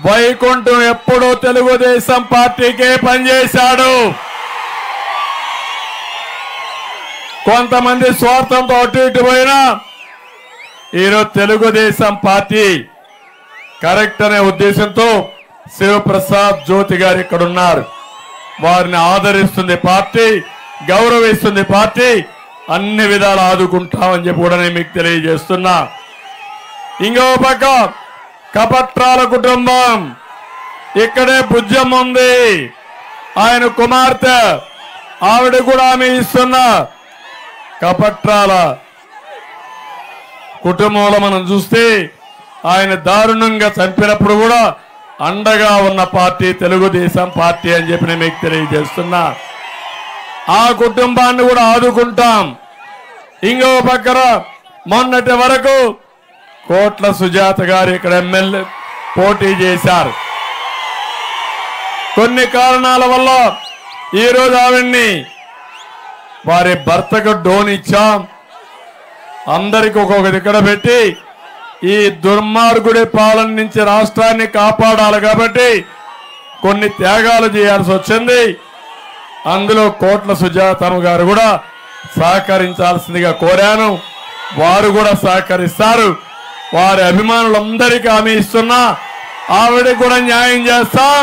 వైకుంఠం ఎప్పుడూ తెలుగుదేశం పార్టీకే పనిచేశాడు. కొంతమంది స్వార్థంతో అటు ఇటు పోయినా ఈరోజు తెలుగుదేశం పార్టీ కరెక్ట్ అనే ఉద్దేశంతో శివప్రసాద్ జ్యోతి గారు ఇక్కడ ఉన్నారు. వారిని ఆదరిస్తుంది పార్టీ, గౌరవిస్తుంది పార్టీ, అన్ని విధాలు ఆదుకుంటామని చెప్పి కూడా నేను మీకు తెలియజేస్తున్నా. ఇంకో పక్క కపట్రాల కుటుంబం, ఇక్కడే బుజ్జం ఉంది, ఆయన కుమార్తె, ఆవిడ కూడా ఆమె ఇస్తున్న కపట్రాల కుటుంబంలో మనం చూస్తే ఆయన దారుణంగా చంపినప్పుడు కూడా అండగా ఉన్న పార్టీ తెలుగుదేశం పార్టీ అని చెప్పి నేను మీకు తెలియజేస్తున్నా. ఆ కుటుంబాన్ని కూడా ఆదుకుంటాం. ఇంకో పక్కన మొన్నటి వరకు కోట్ల సుజాత గారు ఇక్కడ ఎమ్మెల్యే పోటీ చేశారు. కొన్ని కారణాల వల్ల ఈరోజు ఆవిడ్ని వారి భర్తకు డోన్ ఇచ్చాం. అందరికి ఒక్కొక్క దిక్కడ పెట్టి ఈ దుర్మార్గుడి పాలన నుంచి రాష్ట్రాన్ని కాపాడాలి కాబట్టి కొన్ని త్యాగాలు చేయాల్సి వచ్చింది. అందులో కోట్ల సుజాతమ్మ గారు కూడా సహకరించాల్సిందిగా కోరాను. వారు కూడా సహకరిస్తారు. వారి అభిమానులందరికీ హామీ ఇస్తున్నా, ఆవిడకి కూడా న్యాయం చేస్తాం.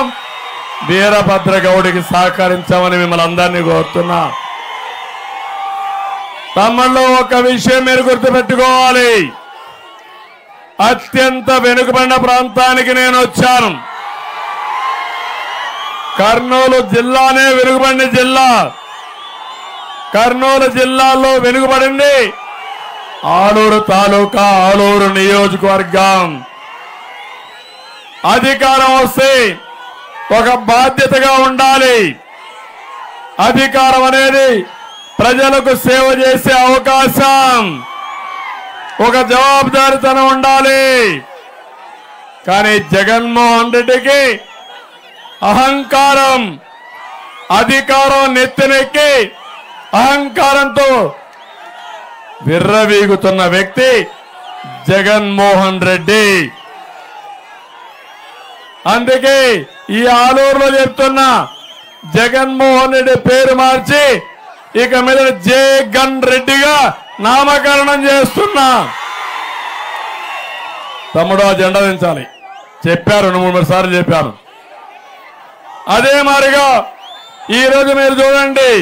వీరభద్ర గౌడికి సహకరించామని మిమ్మల్ని అందరినీ కోరుతున్నా. తమలో ఒక విషయం మీరు గుర్తుపెట్టుకోవాలి. అత్యంత వెనుకబడిన ప్రాంతానికి నేను వచ్చాను. కర్నూలు జిల్లానే వెనుకబడిన జిల్లా. కర్నూలు జిల్లాలో వెనుకబడింది ఆలూరు తాలూకా, ఆలూరు నియోజకవర్గం. అధికారం వస్తే ఒక బాధ్యతగా ఉండాలి. అధికారం అనేది ప్రజలకు సేవ చేసే అవకాశం, ఒక జవాబుదారీతనం ఉండాలి. కానీ జగన్మోహన్ రెడ్డికి అహంకారం, అధికారం నెత్తినెక్కి అహంకారంతో విర్రవీగుతున్న వ్యక్తి జగన్మోహన్ రెడ్డి. అందుకే ఈ ఆలూరులో చెప్తున్నా, జగన్మోహన్ రెడ్డి పేరు మార్చి ఇక మీద జగన్ రెడ్డిగా నామకరణం చేస్తున్నా. తమ్ముడు ఆ జెండా దించాలి చెప్పారు, 2-3 సార్లు చెప్పాను. అదే మారిగా ఈరోజు మీరు చూడండి,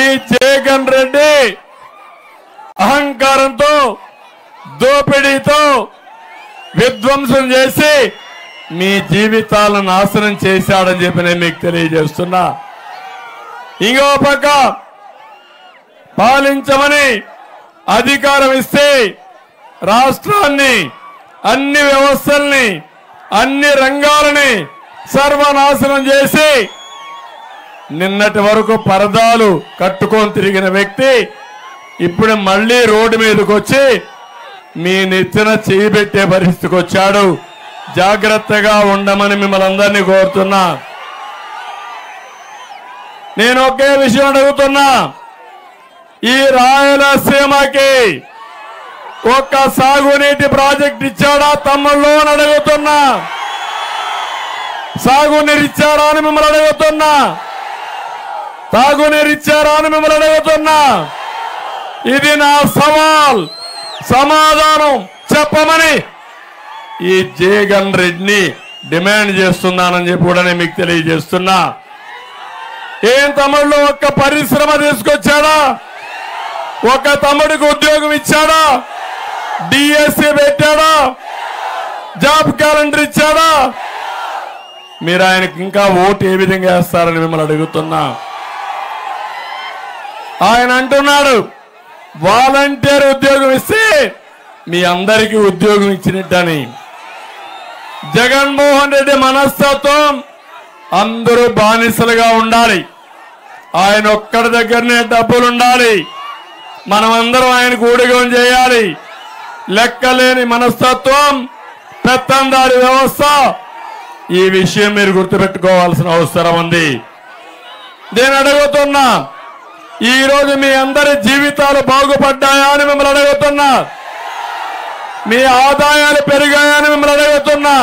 ఈ జగన్ రెడ్డి అహంకారంతో, దోపిడీతో విధ్వంసం చేసి మీ జీవితాలను నాశనం చేశాడని చెప్పి నేను మీకు తెలియజేస్తున్నా. ఇంకో పక్క పాలించమని అధికారం ఇస్తే రాష్ట్రాన్ని, అన్ని వ్యవస్థల్ని, అన్ని రంగాలని సర్వనాశనం చేసి నిన్నటి వరకు పరదాలు కట్టుకొని తిరిగిన వ్యక్తి ఇప్పుడు మళ్ళీ రోడ్డు మీదకి వచ్చి మీ నెత్తిన చేయి పెట్టే పరిస్థితికి వచ్చాడు. జాగ్రత్తగా ఉండమని మిమ్మల్ని అందరినీ కోరుతున్నా. నేను ఒకే విషయం అడుగుతున్నా, ఈ రాయలసీమకి ఒక్క సాగునీటి ప్రాజెక్ట్ ఇచ్చాడా తమ్ముళ్ళు అని అడుగుతున్నా. సాగునీరు ఇచ్చారా అని మిమ్మల్ని అడుగుతున్నా. తాగునీరు ఇచ్చారా అని మిమ్మల్ని అడుగుతున్నా. ఇది నా సవాల్, సమాధానం చెప్పమని ఈ జగన్ రెడ్డిని డిమాండ్ చేస్తున్నానని చెప్పి కూడా నేను మీకు తెలియజేస్తున్నా. ఏం తమ్ముళ్ళు ఒక్క పరిశ్రమ తీసుకొచ్చాడా? ఒక తమ్ముడికి ఉద్యోగం ఇచ్చాడా? డిఎస్సి పెట్టాడా? జాబ్ క్యాలెండర్ ఇచ్చాడా? మీరు ఆయనకి ఇంకా ఓటు ఏ విధంగా వేస్తారని మిమ్మల్ని అడుగుతున్నా. ఆయన అంటున్నాడు వాలంటీర్ ఉద్యోగం ఇస్తే మీ అందరికీ ఉద్యోగం ఇచ్చినట్టని. జగన్మోహన్ రెడ్డి మనస్తత్వం అందరూ బానిసలుగా ఉండాలి, ఆయన ఒక్కడి దగ్గరనే డబ్బులు ఉండాలి, మనమందరం ఆయనకు ఊడిగం చేయాలి. లెక్కలేని మనస్తత్వం, పెత్తందారి వ్యవస్థ. ఈ విషయం మీరు గుర్తుపెట్టుకోవాల్సిన అవసరం ఉంది. నేను అడుగుతున్నా, ఈ రోజు మీ అందరి జీవితాలు బాగుపడ్డాయా అని మిమ్మల్ని అడుగుతున్నా. మీ ఆదాయాలు పెరిగాయని మిమ్మల్ని అడుగుతున్నా,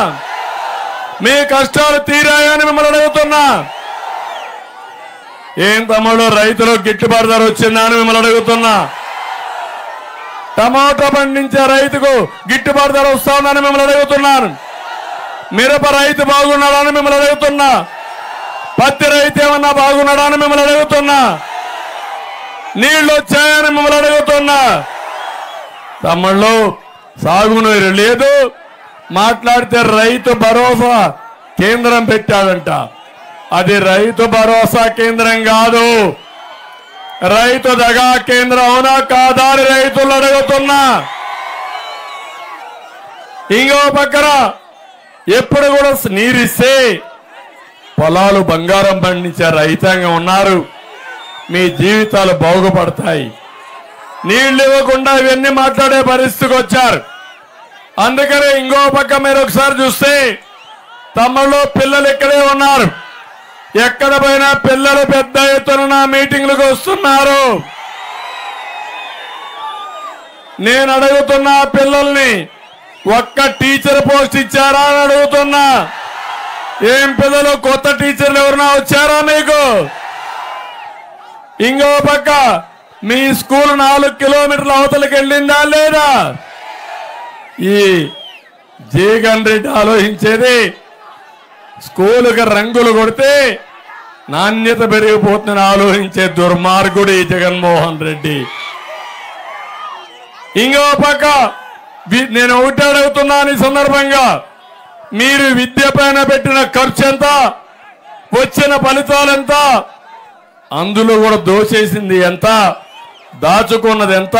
మీ కష్టాలు తీరాయని మిమ్మల్ని అడుగుతున్నా. ఏం తమ్ముడు రైతులకు గిట్టుబాటు ధర వచ్చిందా అని మిమ్మల్ని అడుగుతున్నా. టమాటా పండించే రైతుకు గిట్టుబాటు ధర వస్తుందని మిమ్మల్ని అడుగుతున్నాను. మిరప రైతు బాగున్నాడని మిమ్మల్ని అడుగుతున్నా. పత్తి రైతు ఏమన్నా బాగున్నాడని మిమ్మల్ని అడుగుతున్నా. నీళ్లు వచ్చాయని మిమ్మల్ని అడుగుతున్నా. తమ్ముళ్ళు సాగునీరు లేదు, మాట్లాడితే రైతు భరోసా కేంద్రం పెట్టాడంట. అది రైతు భరోసా కేంద్రం కాదు, రైతు దగా కేంద్రం. అవునా కాదా అని రైతులు అడుగుతున్నా. ఇంకో పక్కన ఎప్పుడు కూడా నీరిస్తే పొలాలు బంగారం పండించే రైతాంగం ఉన్నారు, మీ జీవితాలు బాగుపడతాయి. నీళ్లు ఇవ్వకుండా ఇవన్నీ మాట్లాడే పరిస్థితికి వచ్చారు. అందుకనే ఇంకో పక్క మీరు ఒకసారి చూస్తే తమ్ముళ్ళు పిల్లలు ఇక్కడే ఉన్నారు. ఎక్కడ పోయినా పిల్లలు పెద్ద ఎత్తున నా మీటింగ్లకు వస్తున్నారు. నేను అడుగుతున్నా పిల్లల్ని, ఒక్క టీచర్ పోస్ట్ ఇచ్చారా అని అడుగుతున్నా. ఏం పిల్లలు కొత్త టీచర్లు ఎవరైనా వచ్చారా మీకు? ఇంకో పక్క మీ స్కూల్ 4 కిలోమీటర్ల అవతలకి వెళ్ళిందా లేదా? ఈ జగన్ రెడ్డి ఆలోచించేది స్కూలుకి రంగులు కొడితే నాణ్యత పెరిగిపోతుందని ఆలోచించే దుర్మార్గుడు ఈ జగన్మోహన్ రెడ్డి. ఇంకో పక్క నేను ఒకటి అడుగుతున్నాను ఈ సందర్భంగా, మీరు విద్య పైన పెట్టిన ఖర్చు ఎంత, వచ్చిన ఫలితాలు ఎంత, అందులో కూడా దోచేసింది ఎంత, దాచుకున్నది ఎంత,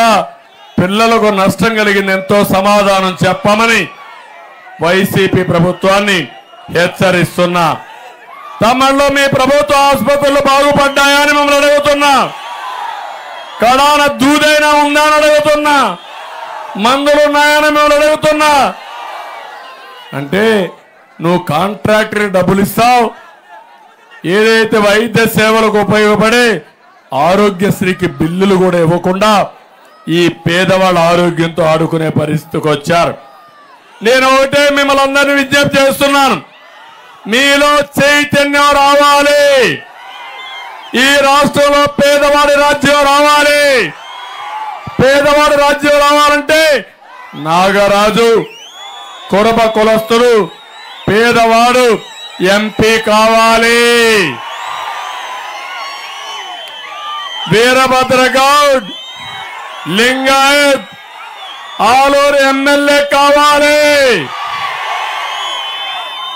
పిల్లలకు నష్టం కలిగింది ఎంతో సమాధానం చెప్పమని వైసీపీ ప్రభుత్వాన్ని హెచ్చరిస్తున్నా. తమలో మీ ప్రభుత్వ ఆసుపత్రులు బాగుపడ్డాయా అని మిమ్మల్ని అడుగుతున్నా. కడాన దూదైనా ఉందా అని అడుగుతున్నా. మందులు ఉన్నాయని మిమ్మల్ని అడుగుతున్నా. అంటే నువ్వు కాంట్రాక్టర్ డబ్బులు ఇస్తావు, ఏదైతే వైద్య సేవలకు ఉపయోగపడే ఆరోగ్యశ్రీకి బిల్లులు కూడా ఇవ్వకుండా ఈ పేదవాళ్ళ ఆరోగ్యంతో ఆడుకునే పరిస్థితికి వచ్చారు. నేను ఒకటే మిమ్మల్ని అందరినీ విజ్ఞప్తి చేస్తున్నాను, మీలో చైతన్యం రావాలి. ఈ రాష్ట్రంలో పేదవాడి రాజ్యం రావాలి. పేదవాడి రాజ్యం రావాలంటే నాగరాజు, కురబ కులస్తులు, పేదవాడు ఎంపీ కావాలి. వీరభద్రగౌడ్, లింగాయత్, ఆలూరు ఎమ్మెల్యే కావాలి.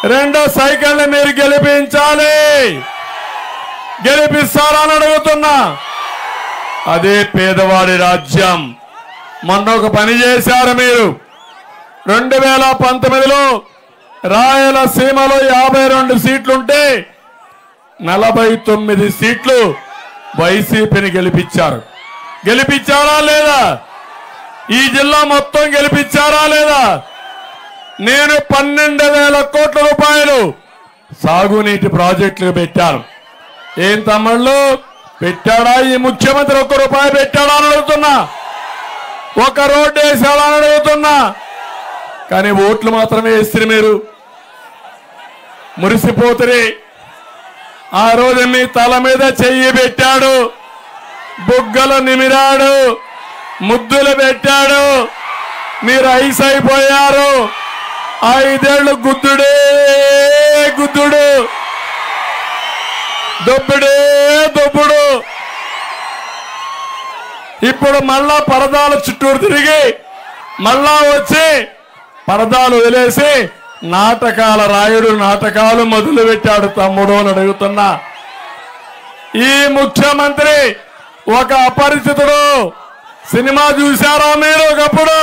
2 సైకిల్ని మీరు గెలిపించాలి. గెలిపిస్తారా అని అడుగుతున్నా. అదే పేదవాడి రాజ్యం. మొన్న ఒక పని చేశారు మీరు. 2019లో రాయలసీమలో 52 సీట్లుంటే 49 సీట్లు వైసీపీని గెలిపించారు. గెలిపించారా లేదా? ఈ జిల్లా మొత్తం గెలిపించారా లేదా? నేను 12,000 కోట్ల రూపాయలు సాగునీటి ప్రాజెక్టులు పెట్టాను. ఏం తమ్ముళ్ళు పెట్టాడా ఈ ముఖ్యమంత్రి? 1 రూపాయి పెట్టాడా అని అడుగుతున్నా. 1 రోడ్డు వేసాడా అని అడుగుతున్నా. కానీ ఓట్లు మాత్రమే వేస్తారు మీరు. మురిసిపోతురి. ఆ రోజు మీ తల మీద చెయ్యి పెట్టాడు, బుగ్గలు నిమిరాడు, ముద్దులు పెట్టాడు, మీరు ఐస్ అయిపోయారు. 5 ఏళ్లు గుద్దుడే గుద్దుడు, దొబ్బుడే దొబ్బుడు. ఇప్పుడు మళ్ళా పరదాల చుట్టూరు తిరిగి మళ్ళా వచ్చి పరదాలు వదిలేసి నాటకాల రాయుడు నాటకాలు మొదలు పెట్టాడు తమ్ముడు అని అడుగుతున్నా. ఈ ముఖ్యమంత్రి ఒక అపరిచితుడు. సినిమా చూశారా మీరు ఒకప్పుడు?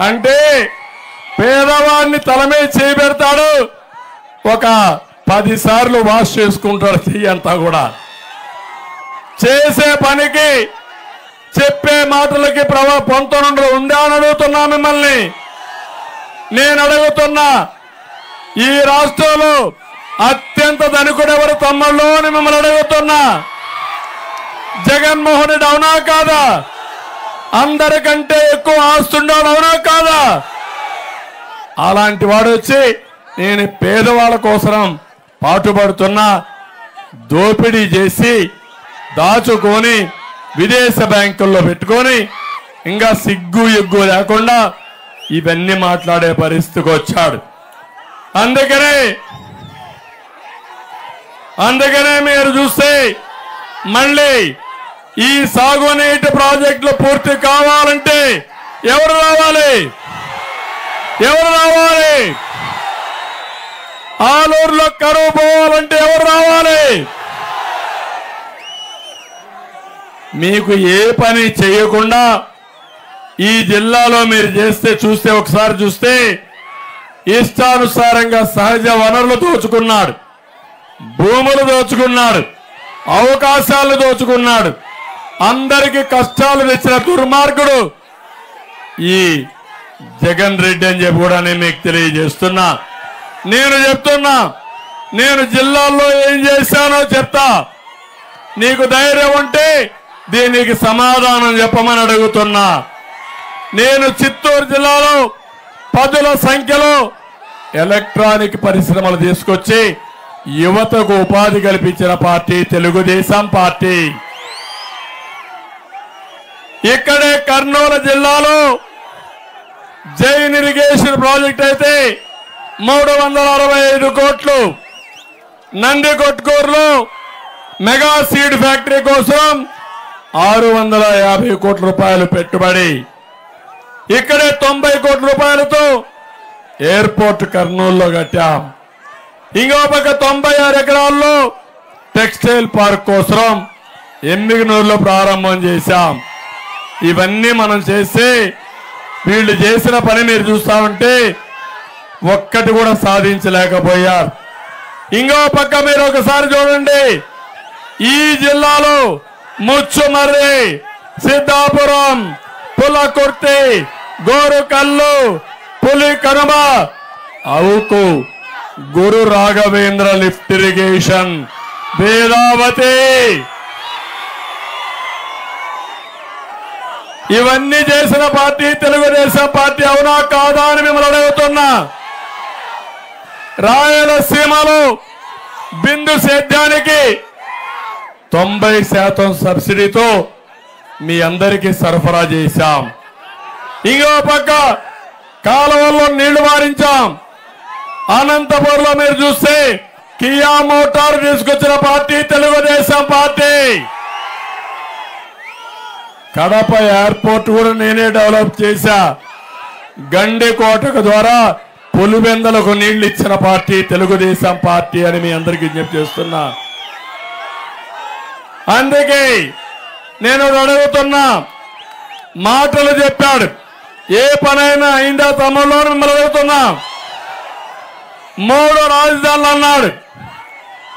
అంటే పేదవాడిని తల మీద చేయి పెడతాడు, ఒక 10 సార్లు వాష్ చేసుకుంటాడు చెయ్యి అంతా కూడా. చేసే పనికి చెప్పే మాటలకి పొంతనుండ్రు ఉందా అని అడుగుతున్నా మిమ్మల్ని. నేను అడుగుతున్నా, ఈ రాష్ట్రంలో అత్యంత ధనికుడు ఎవరు తమ్ముళ్ళు అని మిమ్మల్ని అడుగుతున్నా. జగన్మోహన్ రెడ్డి అవునా కాదా? అందరికంటే ఎక్కువ ఆస్తుండాడు, అవునా కాదా? అలాంటి వాడు వచ్చి నేను పేదవాళ్ళ కోసం పాటుపడుతున్నా, దోపిడీ చేసి దాచుకొని విదేశ బ్యాంకుల్లో పెట్టుకొని ఇంకా సిగ్గు ఎగ్గు లేకుండా ఇవన్నీ మాట్లాడే పరిస్థితికి వచ్చాడు. అందుకనే మీరు చూస్తే మళ్ళీ ఈ సాగునీటి ప్రాజెక్టులు పూర్తి కావాలంటే ఎవరు రావాలి? ఆలూరులో కరువు పోవాలంటే ఎవరు రావాలి? మీకు ఏ పని చేయకుండా ఈ జిల్లాలో మీరు చూస్తే ఒకసారి చూస్తే ఇష్టానుసారంగా సహజ వనరులు దోచుకున్నాడు, భూములు దోచుకున్నాడు, అవకాశాలు దోచుకున్నాడు, అందరికీ కష్టాలు తెచ్చిన దుర్మార్గుడు ఈ జగన్ రెడ్డి అని చెప్పి కూడా నేను మీకు తెలియజేస్తున్నా. నేను చెప్తున్నా, నేను జిల్లాల్లో ఏం చేశానో చెప్తా. నీకు ధైర్యం ఉంటే దీనికి సమాధానం చెప్పమని అడుగుతున్నా. నేను చిత్తూరు జిల్లాలో పదుల సంఖ్యలో ఎలక్ట్రానిక్ పరిశ్రమలు తీసుకొచ్చి యువతకు ఉపాధి కల్పించిన పార్టీ తెలుగుదేశం పార్టీ. ఇక్కడే కర్నూలు జిల్లాలో జైన్ ఇరిగేషన్ ప్రాజెక్ట్ అయితే 365 కోట్లు, నందికొట్కూరులో మెగా సీడ్ ఫ్యాక్టరీ కోసం 650 కోట్ల రూపాయలు పెట్టుబడి, ఇక్కడే 90 కోట్ల రూపాయలతో ఎయిర్పోర్ట్ కర్నూలులో కట్టాం. ఇంకో పక్క 96 ఎకరాల్లో టెక్స్టైల్ పార్క్ కోసం ఎమ్మిగనూరులో ప్రారంభం చేశాం. ఇవన్నీ మనం చేస్తే వీళ్ళు చేసిన పని మీరు చూస్తా ఉంటే ఒక్కటి కూడా సాధించలేకపోయారు. ఇంకో పక్క మీరు ఒకసారి చూడండి, ఈ జిల్లాలో ముచ్చుమర్రి, సిద్ధాపురం, పులకుర్తి, గోరుకల్లు, పులి కనుమ, అవుకు, గురు రాఘవేంద్ర లిఫ్ట్ ఇరిగేషన్, వేదావతి, ఇవన్నీ చేసిన పార్టీ తెలుగుదేశం పార్టీ, అవునా కాదా అని మిమ్మల్ని అడుగుతున్నా. రాయలసీమలో బిందు సేద్యానికి 90% సబ్సిడీతో మీ అందరికీ సరఫరా చేశాం. ఇంకో పక్క కాలువల్లో నీళ్లు మారించాం. అనంతపురంలో మీరు చూస్తే కియా మోటార్ తీసుకొచ్చిన party Telugu Desam party. Kadapa airport కూడా నేనే డెవలప్ చేశా. గండికోటకు ద్వారా పులివెందలకు నీళ్లు ఇచ్చిన పార్టీ తెలుగుదేశం పార్టీ అని మీ అందరికీ విజ్ఞప్తి చేస్తున్నా. అందుకే నేను అడుగుతున్నా, మాటలు చెప్పాడు, ఏ పనైనా అయిందా తమ్ముళ్ళు మిమ్మల్ని అడుగుతున్నా. 3 రాజధానులు అన్నాడు,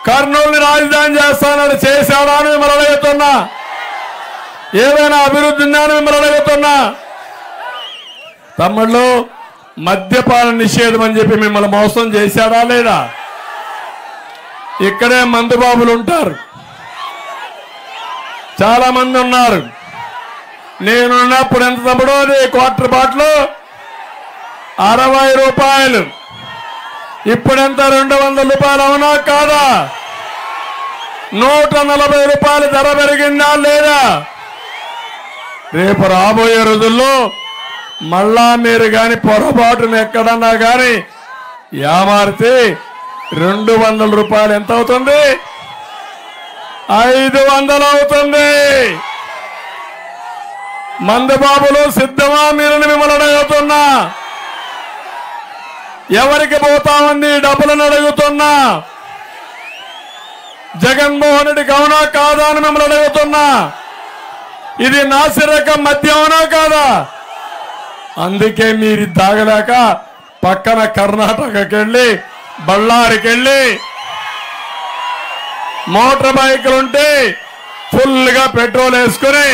కర్నూలుని రాజధాని చేస్తానని చేశాడా అని మిమ్మల్ని అడుగుతున్నా. ఏమైనా అభివృద్ధి ఉందా అని మిమ్మల్ని అడుగుతున్నా. తమ్ముళ్ళు, మద్యపాన నిషేధం అని చెప్పి మిమ్మల్ని మోసం చేశాడా లేదా? ఇక్కడే మందుబాబులు ఉంటారు, చాలా మంది ఉన్నారు. నేనున్నప్పుడు ఎంత తమ్ముడు, అది క్వార్టర్ బాటిల్ 60 రూపాయలు, ఇప్పుడెంత 200 రూపాయలు, అవునా కాదా? 140 రూపాయలు ధర పెరిగిందా లేదా? రేపు రాబోయే రోజుల్లో మళ్ళా మీరు గాని పొరపాటును ఎక్కడన్నా గాని యామారితే 200 రూపాయలు ఎంత అవుతుంది? 500 అవుతుంది. మందుబాబులు సిద్ధమా మీరు మిమ్మల్ని అడుగుతున్నా. ఎవరికి పోతామని డబ్బులను అడుగుతున్నా. జగన్మోహన్ రెడ్డికి అవునా కాదా అని మిమ్మల్ని అడుగుతున్నా. ఇది నాసిరకం మద్యం అవునా కాదా? అందుకే మీరు తాగలేక పక్కన కర్ణాటకకి వెళ్ళి బళ్ళారికి వెళ్ళి మోటార్ బైకులు ఉంటే ఫుల్ గా పెట్రోల్ వేసుకుని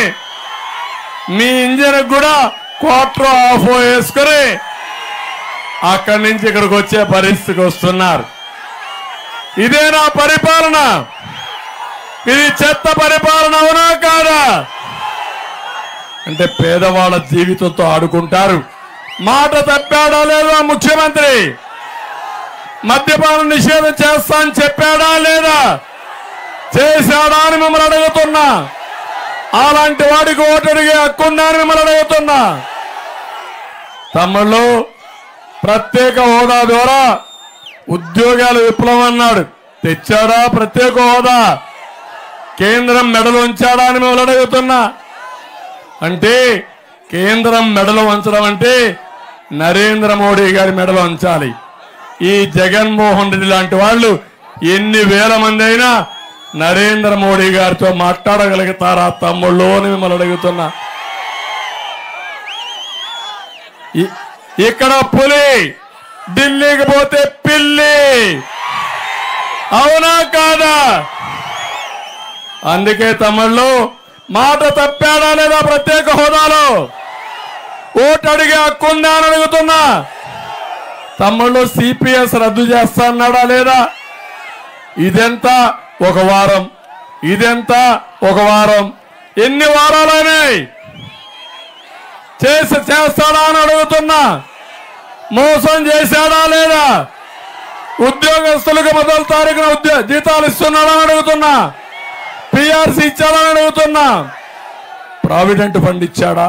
మీ ఇంజిన్ కూడా క్వార్టర్ ఆఫ్ వేసుకుని అక్కడి నుంచి ఇక్కడికి వచ్చే పరిస్థితికి వస్తున్నారు. ఇదే నా పరిపాలన? ఇది చెత్త పరిపాలన అవునా కాదా? అంటే పేదవాళ్ళ జీవితంతో ఆడుకుంటారు. మాట తప్పాడా లేదా ముఖ్యమంత్రి? మద్యపాన నిషేధం చేస్తా అని చెప్పాడా లేదా? చేశాడా అని మిమ్మల్ని అడుగుతున్నా. అలాంటి వాడికి ఓటు అడిగే హక్కుందా అని మిమ్మల్ని అడుగుతున్నా. తమ్ముళ్ళు, ప్రత్యేక హోదా ద్వారా ఉద్యోగాల విప్లవం అన్నాడు, తెచ్చాడా? ప్రత్యేక హోదా కేంద్రం మెడలు ఉంచాడా అని మిమ్మల్ని అడుగుతున్నా. అంటే కేంద్రం మెడలు వంచడం అంటే నరేంద్ర మోడీ గారి మెడలు వంచాలి. ఈ జగన్మోహన్ రెడ్డి లాంటి వాళ్ళు ఎన్ని వేల మంది అయినా నరేంద్ర మోడీ గారితో మాట్లాడగలుగుతారా తమ్ముళ్ళు అని మిమ్మల్ని అడుగుతున్నా. ఇక్కడ పులి, ఢిల్లీకి పోతే పిల్లి, అవునా కాదా? అందుకే తమ్ముళ్ళు, మాట తప్పాడా లేదా? ప్రత్యేక హోదాలో ఓటు అడిగే హక్కుందా అని అడుగుతున్నా. తమ్ముళ్ళు, సిపిఎస్ రద్దు చేస్తా అన్నాడా లేదా? ఇదెంత? ఒక వారం. ఇదెంత? ఒక వారం. ఎన్ని వారాలైనాయి? చేస్తాడా అని అడుగుతున్నా. మోసం చేశాడా లేదా? ఉద్యోగస్తులకు మొదటి తారీఖున జీతాలు ఇస్తున్నాడా అని అడుగుతున్నా. పిఆర్సీ ఇచ్చాడని అడుగుతున్నా. ప్రావిడెంట్ ఫండ్ ఇచ్చాడా?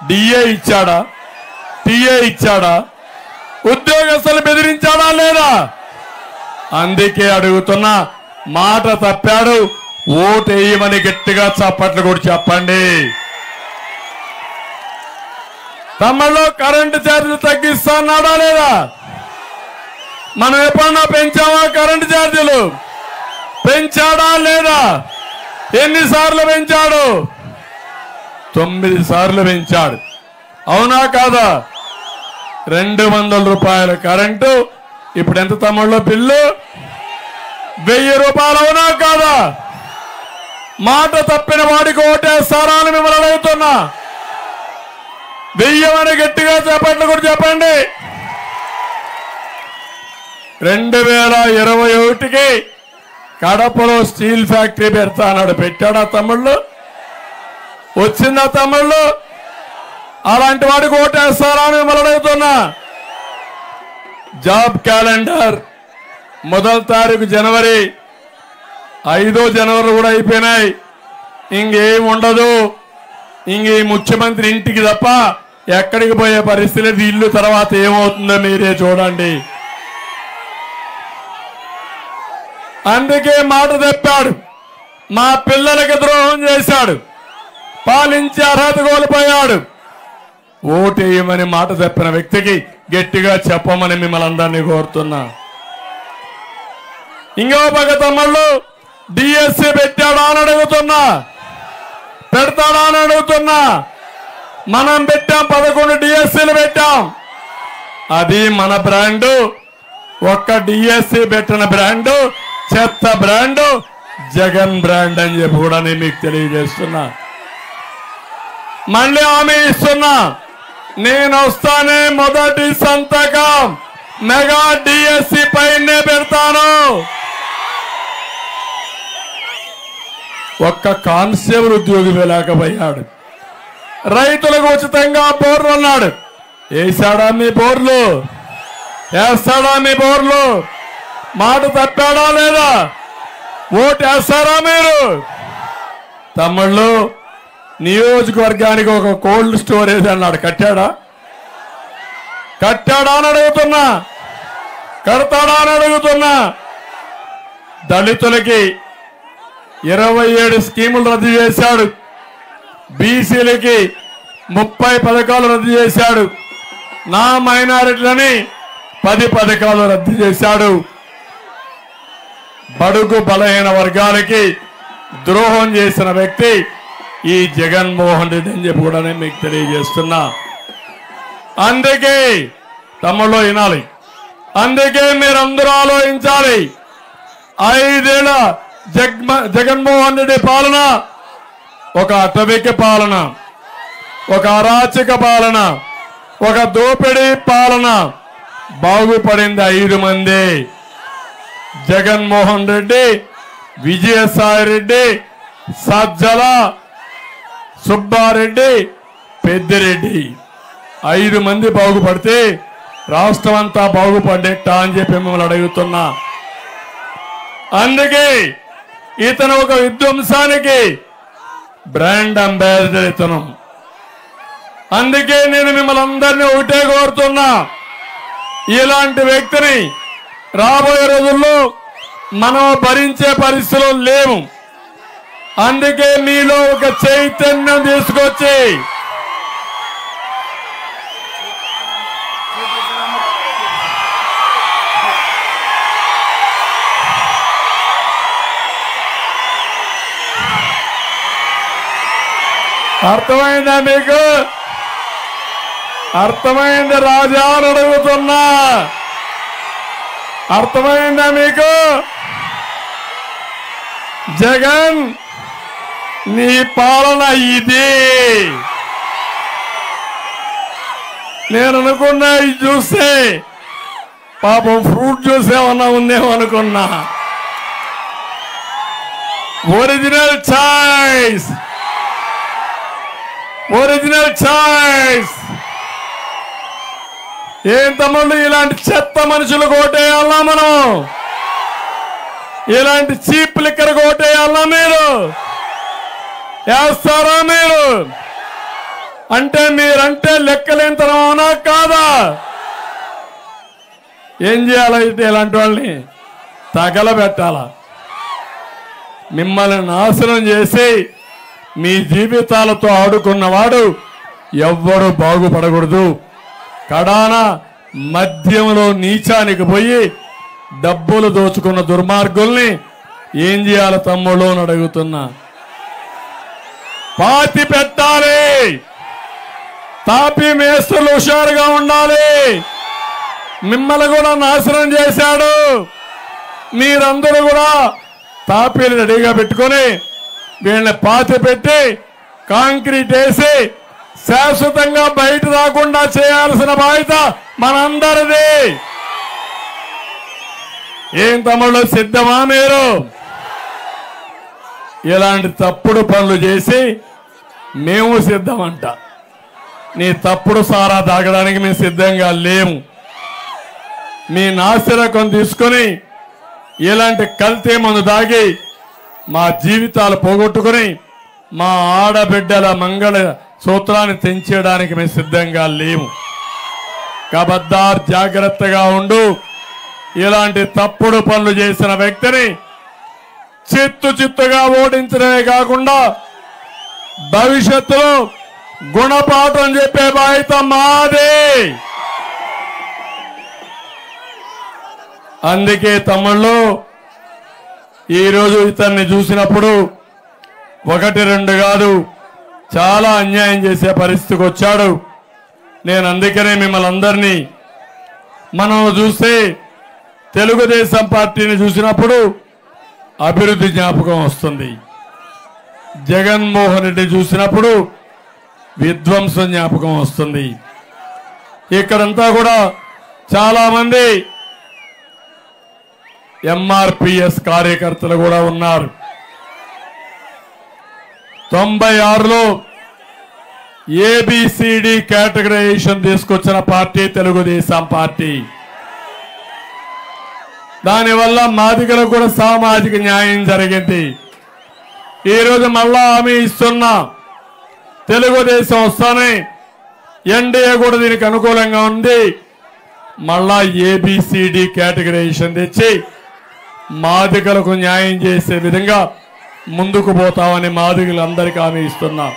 డిఏ ఇచ్చాడా? టిఏ ఇచ్చాడా? ఉద్యోగస్తులు బెదిరించాడా లేదా? అందుకే అడుగుతున్నా. మాట తప్పాడు, ఓటు వేయమని గట్టిగా చప్పట్లు కూడా చెప్పండి. తమ్ముళ్ళు, కరెంటు ఛార్జీలు తగ్గిస్తాడా లేదా? మనం ఎప్పుడన్నా పెంచామా కరెంటు ఛార్జీలు? పెంచాడా లేదా? ఎన్నిసార్లు పెంచాడు? 9 సార్లు పెంచాడు. అవునా కాదా? 200 రూపాయల కరెంటు ఇప్పుడు ఎంత తమ్ముళ్ళు? బిల్లు 1000 రూపాయలు. అవునా కాదా? మాట తప్పిన వాడికి ఓటేస్తారా అని మిమ్మల్ని అడుగుతున్నా. వెయ్యమని గట్టిగా చెప్పండి కూడా చెప్పండి. 2021కి కడపలో స్టీల్ ఫ్యాక్టరీ పెడతా అన్నాడు. పెట్టాడా తమ్ముళ్ళు? వచ్చిందా తమ్ముళ్ళు? అలాంటి వాడికి ఓటేస్తారా అని మిమ్మల్ని అడుగుతున్నా. జాబ్ క్యాలెండర్ 1వ తారీఖు జనవరి, 5వ జనవరి కూడా అయిపోయినాయి. ఇంకేం ఉండదు. ఇంక ఈ ముఖ్యమంత్రి ఇంటికి తప్ప ఎక్కడికి పోయే పరిస్థితి లేదు. ఇల్లు తర్వాత ఏమవుతుందో మీరే చూడండి. అందుకే మాట తప్పాడు. మా పిల్లలకి ద్రోహం చేశాడు. పాలించే అర్హత కోల్పోయాడు. ఓటేయమని మాట తప్పిన వ్యక్తికి గట్టిగా చెప్పమని మిమ్మల్ని అందరినీ కోరుతున్నా. ఇంకో పక్క తమ్ముళ్ళు, డిఎస్సి పెట్టాడా అని అడుగుతున్నా. పెడతాడా అని అడుగుతున్నా. మనం పెట్టాం, 11 డిఎస్సీలు పెట్టాం. అది మన బ్రాండు. ఒక్క డిఎస్సి పెట్టిన బ్రాండు చెత్త బ్రాండు జగన్ బ్రాండ్ అని చెప్పి కూడా నేను మీకు తెలియజేస్తున్నా. మళ్ళీ హామీ ఇస్తున్నా, నేను వస్తానే మొదటి సంతకం మెగా డిఎస్సి పైనే పెడతాను. ఒక్క కానిస్టేబుల్ ఉద్యోగి లేకపోయాడు. రైతులకు ఉచితంగా బోర్లు అన్నాడు. వేసాడా మీ బోర్లు? వేస్తాడా మీ బోర్లు? మాట తప్పాడా లేదా? ఓటు వేస్తారా మీరు? తమ్ముళ్ళు, నియోజకవర్గానికి ఒక కోల్డ్ స్టోరేజ్ అన్నాడు. కట్టాడా? కట్టాడా అని అడుగుతున్నా. కడతాడా అని అడుగుతున్నా. దళితులకి 27 స్కీములు రద్దు చేశాడు. బీసీలకి 30 పథకాలు రద్దు చేశాడు. నా మైనారిటీలని 10 పథకాలు రద్దు చేశాడు. బడుగు బలహీన వర్గాలకి ద్రోహం చేసిన వ్యక్తి ఈ జగన్మోహన్ రెడ్డి అని చెప్పి కూడా నేను మీకు తెలియజేస్తున్నా. అందుకే తమ్ముళ్ళు వినాలి. అందుకే మీరందరూ ఆలోచించాలి. 5 ఏళ్ల జగన్మోహన్ రెడ్డి పాలన ఒక అటవిక పాలన, ఒక అరాచక పాలన, ఒక దోపిడీ పాలన. బాగుపడింది 5 మంది: జగన్మోహన్ రెడ్డి, విజయసాయి రెడ్డి, సజ్జల, సుబ్బారెడ్డి, పెద్దిరెడ్డి 5 మంది బాగుపడితే రాష్ట్రం అంతా బాగుపడేట్టా అని చెప్పి మిమ్మల్ని అడుగుతున్నా. అందుకే ఇతను ఒక విధ్వంసానికి బ్రాండ్ అంబాసిడర్ ఇతను. అందుకే నేను మిమ్మల్ని అందరినీ ఒకటే కోరుతున్నా, ఇలాంటి వ్యక్తిని రాబోయే రోజుల్లో మనం భరించే పరిస్థితులు లేవు. అందుకే మీలో ఒక చైతన్యం తీసుకొచ్చి అర్థమైందా మీకు? అర్థమైంది రాజా అని అడుగుతున్నా. అర్థమైందా మీకు? జగన్ నీ పాలన ఇది. నేను అనుకున్నా ఇది చూస్తే పాపం ఫ్రూట్ జ్యూస్ ఏమన్నా ఉందేమో అనుకున్నా. Original choice, original choice. ఏం తమ్ముళ్ళు, ఇలాంటి చెత్త మనుషులు కోటేయాలా మనం? ఇలాంటి చీప్ లిక్కర్ కోటేయాలా మీరు? వేస్తారా మీరు? అంటే మీరంటే లెక్కలేంతనం అవునా కాదా? ఏం చేయాలైతే ఇలాంటి వాళ్ళని తగలబెట్టాలా? మిమ్మల్ని నాశనం చేసి మీ జీవితాలతో ఆడుకున్నవాడు ఎవ్వడు బాగుపడకూడదు. కడాన మద్యంలో నీచానికి పోయి డబ్బులు దోచుకున్న దుర్మార్గుల్ని ఏం చేయాలి తమ్ముళ్ళు అని అడుగుతున్నా. పాతి పెట్టాలి. తాపీ మేస్తులు హుషారుగా ఉండాలి. మిమ్మల్ని కూడా నాశనం చేశాడు. మీరందరూ కూడా తాపీలు రెడీగా పెట్టుకొని వీళ్ళని పాతి పెట్టి కాంక్రీట్ వేసి శాశ్వతంగా బయట రాకుండా చేయాల్సిన బాధ్యత మనందరిది. ఏం తమ్ముళ్ళు, సిద్ధమా మీరు? ఇలాంటి తప్పుడు పనులు చేసి మేము సిద్ధమంట. నీ తప్పుడు సారా తాగడానికి మేము సిద్ధంగా లేము. మీ నాసిరకం తీసుకొని ఇలాంటి కల్తీ మందు తాగి మా జీవితాలు పోగొట్టుకుని మా ఆడబిడ్డల మంగళ సూత్రాన్ని తెంచేయడానికి మేము సిద్ధంగా లేము. కబద్దార్, జాగ్రత్తగా ఉండు. ఇలాంటి తప్పుడు పనులు చేసిన వ్యక్తిని చిత్తుగా ఓడించడమే కాకుండా భవిష్యత్తులో గుణపాఠం చెప్పే బాధ్యత మాదే. అందుకే తమ్ముళ్ళు, ఈరోజు ఇతన్ని చూసినప్పుడు 1, 2 కాదు, చాలా అన్యాయం చేసే పరిస్థితికి వచ్చాడు. నేను అందుకనే మిమ్మల్ని అందరినీ, మనం చూస్తే తెలుగుదేశం పార్టీని చూసినప్పుడు అభివృద్ధి జ్ఞాపకం వస్తుంది. జగన్మోహన్ రెడ్డి చూసినప్పుడు విధ్వంసం జ్ఞాపకం వస్తుంది. ఇక్కడంతా కూడా చాలా మంది ఎంఆర్పిఎస్ కార్యకర్తలు కూడా ఉన్నారు. 96లో ఏబిసిడి కేటగరైజేషన్ తీసుకొచ్చిన పార్టీ తెలుగుదేశం పార్టీ. దానివల్ల మాదిగలకు కూడా సామాజిక న్యాయం జరిగింది. ఈరోజు మళ్ళా హామీ ఇస్తున్నా, తెలుగుదేశం వస్తానే ఎన్డీఏ కూడా దీనికి అనుకూలంగా ఉంది. మళ్ళా ఏబిసిడి కేటగరైజేషన్ తెచ్చి మాదిగలకు న్యాయం చేసే విధంగా ముందుకు పోతామని మాదిగలందరికీ హామీ ఇస్తున్నా.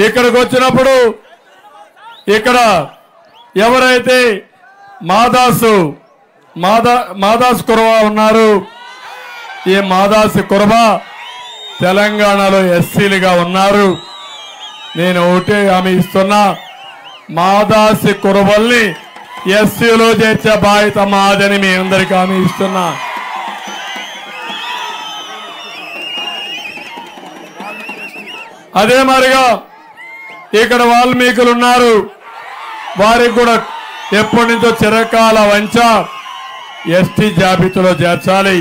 ఇక్కడికి వచ్చినప్పుడు ఇక్కడ ఎవరైతే మాదాసు కురవా ఉన్నారు, ఈ మాదాసు కురవా తెలంగాణలో ఎస్సీలుగా ఉన్నారు. నేను ఒకటే హామీ ఇస్తున్నా, మాదాసు కురవల్ని ఎస్సీలో చేర్చే బాధ్యత మాదని మీ అందరికీ హామీ ఇస్తున్నా. అదే మరిగా ఇక్కడ వాల్మీకులు ఉన్నారు, వారికి కూడా ఎప్పటి నుంచో చిరకాల వంచ ఎస్టీ జాబితాలో చేర్చాలి.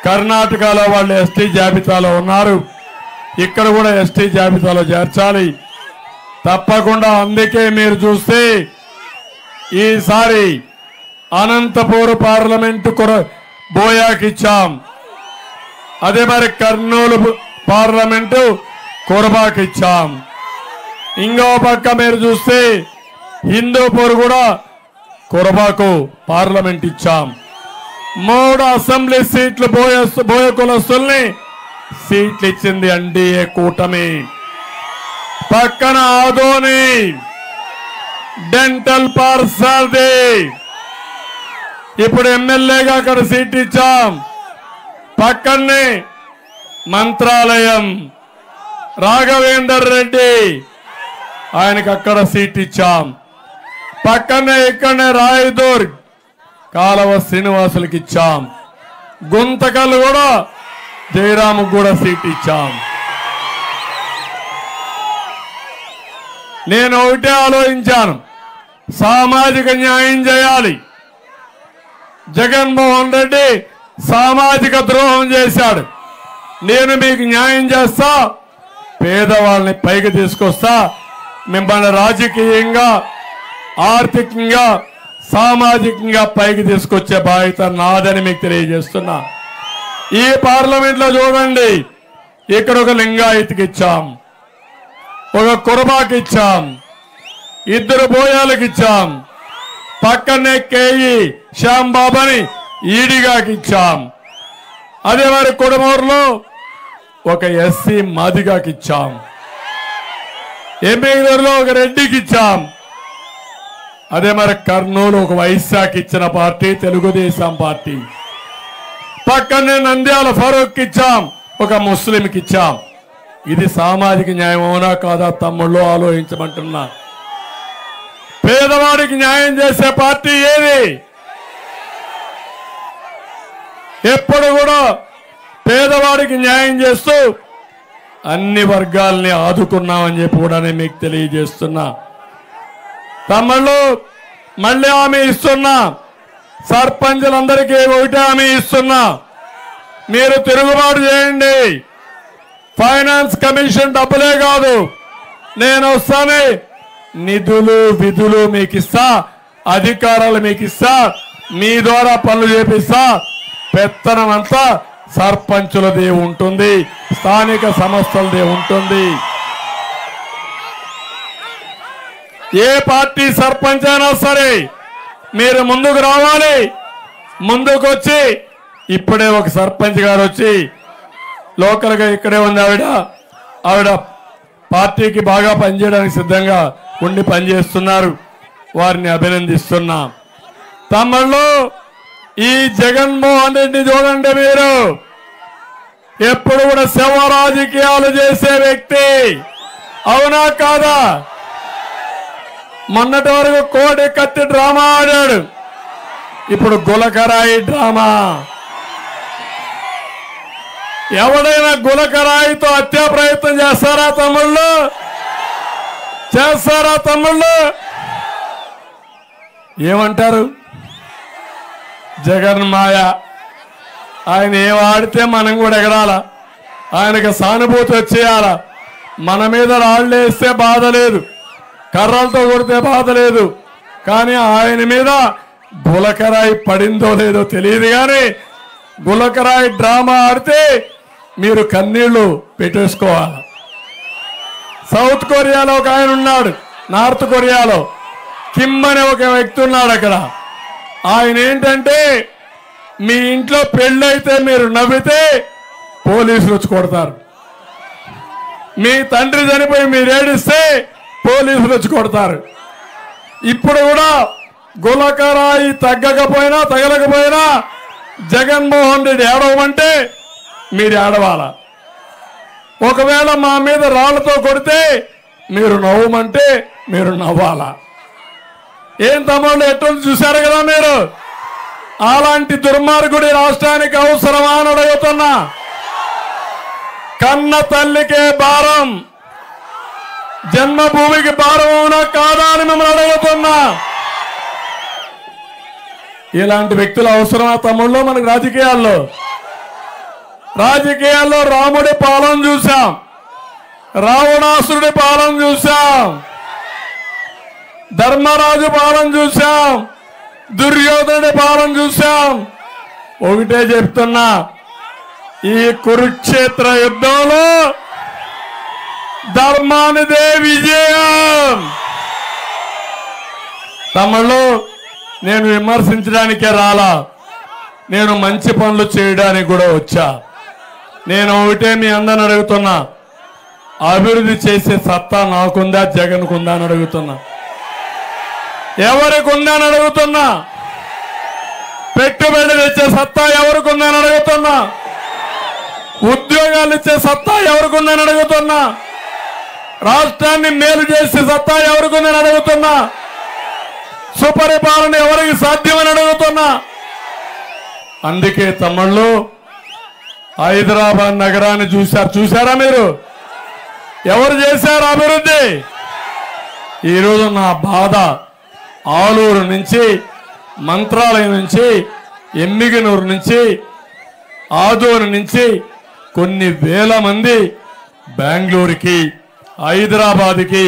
కర్ణాటకలో వాళ్ళు ఎస్టీ జాబితాలో ఉన్నారు. ఇక్కడ కూడా ఎస్టీ జాబితాలో చేర్చాలి తప్పకుండా. అందుకే మీరు చూస్తే ఈసారి అనంతపూర్ పార్లమెంటు బోయాకి ఇచ్చాం, అదే మరి కర్నూలు పార్లమెంటు కొరబాకి ఇచ్చాం. ఇంకో పక్క మీరు చూస్తే హిందూపూర్ కూడా కొరబాకు పార్లమెంట్ ఇచ్చాం. 3 అసెంబ్లీ సీట్లు బోయ కులస్తుల్ని సీట్లు ఇచ్చింది ఎన్డీఏ కూటమి. పక్కన ఆదోని డెంటల్ పార్సాది ఇప్పుడు ఎమ్మెల్యేగా అక్కడ సీట్ ఇచ్చాం. పక్కనే మంత్రాలయం రాఘవేందర్ రెడ్డి ఆయనకు అక్కడ సీట్ ఇచ్చాం. పక్కనే ఇక్కడనే రాయదుర్గ్ కాలవ శ్రీనివాసులకి ఇచ్చాం. గుంతకల్ కూడా జయరాము కూడా సీట్ ఇచ్చాం. నేను ఒకటే ఆలోచించాను, సామాజిక న్యాయం చేయాలి. జగన్మోహన్ రెడ్డి సామాజిక ద్రోహం చేశాడు. నేను మీకు న్యాయం చేస్తా, పేదవాళ్ళని పైకి తీసుకొస్తా, మిమ్మల్ని రాజకీయంగా ఆర్థికంగా సామాజికంగా పైకి తీసుకొచ్చే బాధ్యత నాదని మీకు తెలియజేస్తున్నా. ఈ పార్లమెంట్ లో చూడండి, ఇక్కడ ఒక లింగాయత్కి ఇచ్చాం, ఒక కురబాకి ఇచ్చాం, 2 బోయాలకు ఇచ్చాం. పక్కనే కేఈ శ్యాంబాబని ఈడిగాకి ఇచ్చాం. అదే మరి కొడమూరులో ఒక ఎస్సీ మాదిగాకి ఇచ్చాం. ఎంపీలో ఒక రెడ్డికి ఇచ్చాం. అదే మరి కర్నూలు ఒక వైశాఖ ఇచ్చిన పార్టీ తెలుగుదేశం పార్టీ. పక్కనే నంద్యాల ఫరూక్ ఇచ్చాం, ఒక ముస్లింకి ఇచ్చాం. ఇది సామాజిక న్యాయం అవునా కాదా తమ్ముళ్ళు ఆలోచించమంటున్నా. పేదవాడికి న్యాయం చేసే పార్టీ ఏది? ఎప్పుడు కూడా పేదవాడికి న్యాయం చేస్తూ అన్ని వర్గాల్ని ఆదుకున్నామని చెప్పి కూడా నేను మీకు తెలియజేస్తున్నా. తమ్ముళ్ళు మళ్ళీ హామీ ఇస్తున్నా, సర్పంచులందరికీ ఒకటే హామీ ఇస్తున్నా, మీరు తిరుగుబాటు చేయండి. ఫైనాన్స్ కమిషన్ డబ్బులే కాదు, నేను వస్తానే నిధులు విధులు మీకు ఇస్తా, అధికారాలు మీకు ఇస్తా, మీ ద్వారా పనులు చేపిస్తా. పెత్తనం అంతా సర్పంచులదే ఉంటుంది, స్థానిక సంస్థలదే ఉంటుంది. ఏ పార్టీ సర్పంచ్ అయినా సరే మీరు ముందుకు రావాలి. ముందుకు వచ్చి ఇప్పుడే ఒక సర్పంచ్ గారు వచ్చి లోకల్ గా ఇక్కడే ఉంది ఆవిడ పార్టీకి బాగా పనిచేయడానికి సిద్ధంగా ఉండి పనిచేస్తున్నారు. వారిని అభినందిస్తున్నా. తమ్ముళ్ళు ఈ జగన్మోహన్ రెడ్డి చూడండి, మీరు ఎప్పుడు కూడా శవ రాజకీయాలు చేసే వ్యక్తి అవునా కాదా? మొన్నటి వరకు కోడి కత్తి డ్రామా ఆడాడు, ఇప్పుడు గులకరాయి డ్రామా. ఎవడైనా గులకరాయితో హత్యా ప్రయత్నం చేస్తారా తమ్ముళ్ళు? చేస్తారా తమ్ముళ్ళు? ఏమంటారు? జగన్ మాయ. ఆయన ఏం ఆడితే మనం కూడా ఎగరాల, ఆయనకు సానుభూతి వచ్చేయాల. మన మీద రాళ్ళు వేస్తే బాధ లేదు, కర్రలతో కొడితే బాధ లేదు, కానీ ఆయన మీద గులకరాయి పడిందో లేదో తెలియదు. కానీ గులకరాయి డ్రామా ఆడితే మీరు కన్నీళ్లు పెట్టేసుకోవాలి. సౌత్ కొరియాలో ఒక ఆయన ఉన్నాడు, నార్త్ కొరియాలో కిమ్ అనే ఒక వ్యక్తి ఉన్నాడు అక్కడ. ఆయన ఏంటంటే మీ ఇంట్లో పెళ్ళైతే మీరు నవ్వితే పోలీసులు వచ్చి కొడతారు, మీ తండ్రి చనిపోయి మీరు ఏడిస్తే పోలీసులు వచ్చి కొడతారు. ఇప్పుడు కూడా గులకరాయి తగ్గకపోయినా తగలకపోయినా జగన్మోహన్ రెడ్డి ఏడవమంటే మీరు ఏడవాల. ఒకవేళ మా మీద రాళ్లతో కొడితే మీరు నవ్వమంటే మీరు నవ్వాలా. ఏం తమ్ముళ్ళు ఎట్టు చూశారు కదా మీరు? అలాంటి దుర్మార్గుడి రాష్ట్రానికి అవసరమా అని అడుగుతున్నా. కన్న తల్లికే భారం, జన్మభూమికి భారం అవునా కాదా అని మిమ్మల్ని అడుగుతున్నా. ఇలాంటి వ్యక్తులు అవసరమా తమ్ముళ్ళు మనకు? రాజకీయాల్లో రాముడి పాలన చూసాం, రావణాసురుడి పాలన చూశాం, ధర్మరాజు పాలన చూశాం, దుర్యోధనుడి పాలన చూశాం. ఒకటే చెప్తున్నా, ఈ కురుక్షేత్ర యుద్ధంలో ధర్మానిదే విజయం. తమలో నేను విమర్శించడానికే రాలా, నేను మంచి పనులు చేయడానికి కూడా వచ్చా. నేను ఒకటే మీ అందరిని అడుగుతున్నా, అభివృద్ధి చేసే సత్తా నాకుందా జగన్కుందా అని అడుగుతున్నా. ఎవరికి ఉందని అడుగుతున్నా. పెట్టుబడి తెచ్చే సత్తా ఎవరికి ఉందని అడుగుతున్నా. ఉద్యోగాలు ఇచ్చే సత్తా ఎవరికి ఉందని అడుగుతున్నా. రాష్ట్రాన్ని మేలు చేసే సత్తా ఎవరికి ఉందని అడుగుతున్నా. సుపరిపాలన ఎవరికి సాధ్యమని అడుగుతున్నా. అందుకే తమ్ముళ్ళు, హైదరాబాద్ నగరాన్ని చూశారా మీరు? ఎవరు చేశారు అభివృద్ధి? ఈరోజు నా బాధ, ఆలూరు నుంచి, మంత్రాలయం నుంచి, ఎమ్మిగనూరు నుంచి, ఆదోని నుంచి కొన్ని వేల మంది బెంగళూరుకి, హైదరాబాద్కి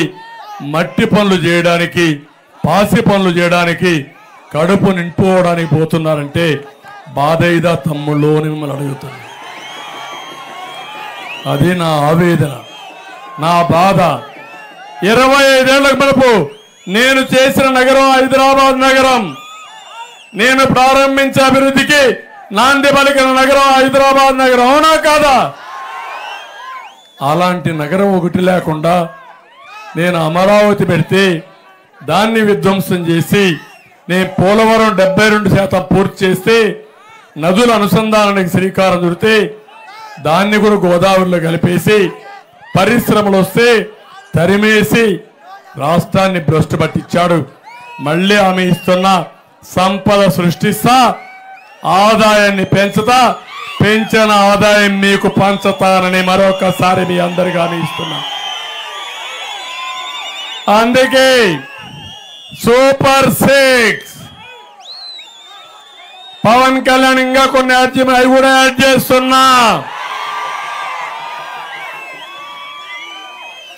మట్టి పనులు చేయడానికి, పాసి పనులు చేయడానికి, కడుపు నింపుకోవడానికి పోతున్నారంటే బాధ ఇదా తమ్ముళ్ళు అని మిమ్మల్ని అడుగుతున్నా. అది నా ఆవేదన, నా బాధ. 25 ఏళ్లకు మనపు నేను చేసిన నగరం హైదరాబాద్ నగరం. నేను ప్రారంభించే అభివృద్ధికి నాంది పలికిన నగరం హైదరాబాద్ నగరం. అవునా కాదా? అలాంటి నగరం ఒకటి లేకుండా నేను అమరావతి పెడితే దాన్ని విధ్వంసం చేసి, నేను పోలవరం 72% పూర్తి చేస్తే, నదుల అనుసంధానానికి శ్రీకారం చుడితే దాన్ని కూడా గోదావరిలో కలిపేసి, పరిశ్రమలు వస్తే తరిమేసి రాష్ట్రాన్ని భ్రష్టు పట్టించాడు. మళ్ళీ ఆమె ఇస్తున్న సంపద సృష్టిస్తా, ఆదాయాన్ని పెంచుతా, పెంచిన ఆదాయం మీకు పంచుతానని మరొకసారి మీ అందరికీ హామీ ఇస్తున్నా. అందుకే సూపర్ 6 పవన్ కళ్యాణ్ ఇంకా కొన్ని అవి కూడా యాడ్ చేస్తున్నా.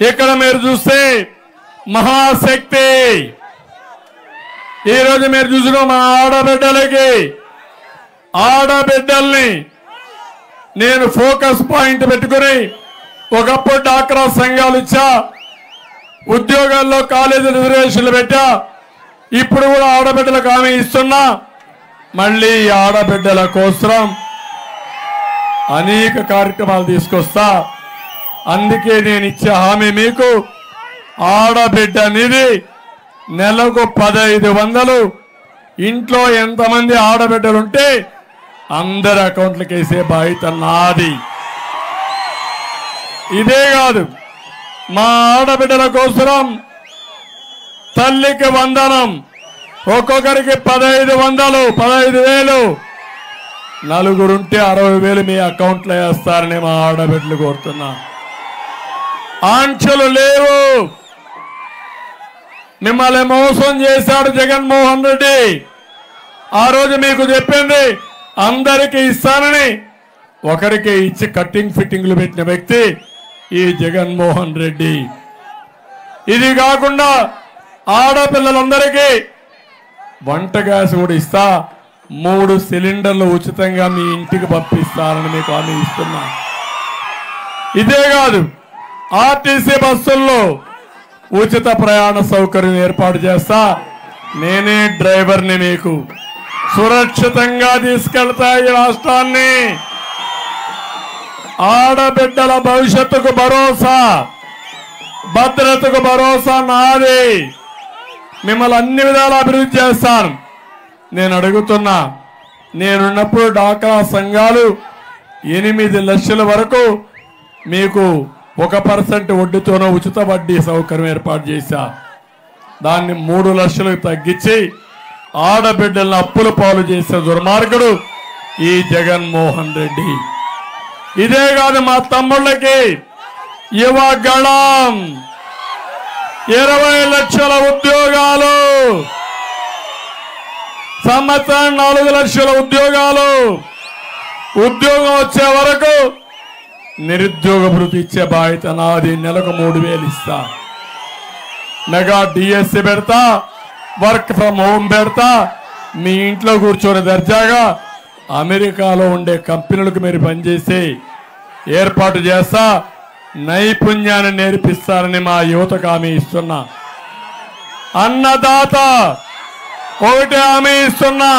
ఇక్కడ మీరు చూస్తే మహాశక్తి. ఈరోజు మీరు చూసిన మా ఆడబిడ్డల్ని నేను ఫోకస్ పాయింట్ పెట్టుకుని, ఒకప్పుడు డాక్రా సంఘాలు ఇచ్చా, ఉద్యోగాల్లో కాలేజీ రిజర్వేషన్లు పెట్టా, ఇప్పుడు కూడా ఆడబిడ్డలకు హామీ ఇస్తున్నా. మళ్ళీ ఆడబిడ్డల కోసం అనేక కార్యక్రమాలు తీసుకొస్తా. అందుకే నేను ఇచ్చే హామీ మీకు, ఆడబిడ్డ నిధి నెలకు 1500. ఇంట్లో ఎంతమంది ఆడబిడ్డలుంటే అందరి అకౌంట్లకు వేసే బాధ్యత నాది. ఇదే కాదు, మా ఆడబిడ్డల కోసం తల్లికి వందనం, ఒక్కొక్కరికి 1500, 15,000, నలుగురుంటే 60,000 మీ అకౌంట్లో వేస్తారని మా ఆడబిడ్డలు కోరుతున్నా. ఆంక్షలు లేవు. మిమ్మల్ని మోసం చేశాడు జగన్మోహన్ రెడ్డి. ఆ రోజు మీకు చెప్పింది అందరికీ ఇస్తానని, ఒకరికి ఇచ్చి కట్టింగ్ ఫిట్టింగ్లు పెట్టిన వ్యక్తి ఈ జగన్మోహన్ రెడ్డి. ఇది కాకుండా ఆడపిల్లలందరికీ వంట గ్యాస్ కూడా ఇస్తా, 3 సిలిండర్లు ఉచితంగా మీ ఇంటికి పంపిస్తానని మీకు హామీ ఇస్తున్నా. ఇదే కాదు, ఆర్టీసీ బస్సుల్లో ఉచిత ప్రయాణ సౌకర్యం ఏర్పాటు చేస్తా. నేనే డ్రైవర్ని, మీకు సురక్షితంగా తీసుకెళ్తా ఈ రాష్ట్రాన్ని. ఆడబిడ్డల భవిష్యత్తుకు భరోసా, భద్రతకు భరోసా నాది. మిమ్మల్ని అన్ని విధాలా అభివృద్ధి చేస్తాను. నేను అడుగుతున్నా, నేనున్నప్పుడు డాక్రా సంఘాలు 8 లక్షల వరకు మీకు 1% వడ్డీతోనో ఉచిత వడ్డీ సౌకర్యం ఏర్పాటు చేశా. దాన్ని 3 లక్షలకు తగ్గించి ఆడబిడ్డలను అప్పుల పాలు చేసే దుర్మార్గుడు ఈ జగన్మోహన్ రెడ్డి. ఇదే కాదు, మా తమ్ముళ్ళకి యువగళం 20 లక్షల ఉద్యోగాలు, సంవత్సరం 4 లక్షల ఉద్యోగాలు. ఉద్యోగం వచ్చే వరకు నిరుద్యోగ భృతి ఇచ్చే బాధ్యత నాది. నెలకు 3000 ఇస్తా. మెగా డిఎస్సి పెడతా, వర్క్ ఫ్రమ్ హోమ్ పెడతా. మీ ఇంట్లో కూర్చొని దర్జాగా అమెరికాలో ఉండే కంపెనీలకు మీరు పనిచేసి ఏర్పాటు చేస్తా. నైపుణ్యాన్ని నేర్పిస్తారని మా యువతకు హామీ ఇస్తున్నా. అన్నదాత ఒకటి హామీ ఇస్తున్నా,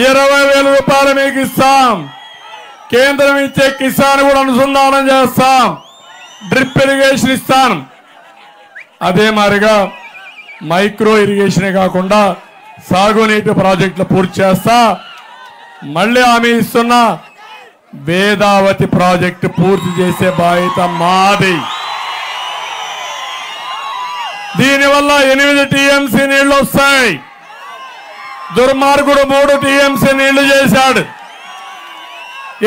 20,000 రూపాయలు మీకు ఇస్తాం. కేంద్రం ఇచ్చే కిసాన్ కూడా అనుసంధానం చేస్తాం. డ్రిప్ ఇరిగేషన్ ఇస్తాను. అదే మాదిరిగా మైక్రో ఇరిగేషన్ కాకుండా సాగునీటి ప్రాజెక్టులు పూర్తి చేస్తా. మళ్ళీ హామీ ఇస్తున్నా, వేదావతి ప్రాజెక్టు పూర్తి చేసే బాధ్యత మాది. దీనివల్ల 8 టీఎంసీ నీళ్లు వస్తాయి. దుర్మార్గుడు 3 టీఎంసీ నీళ్లు చేశాడు.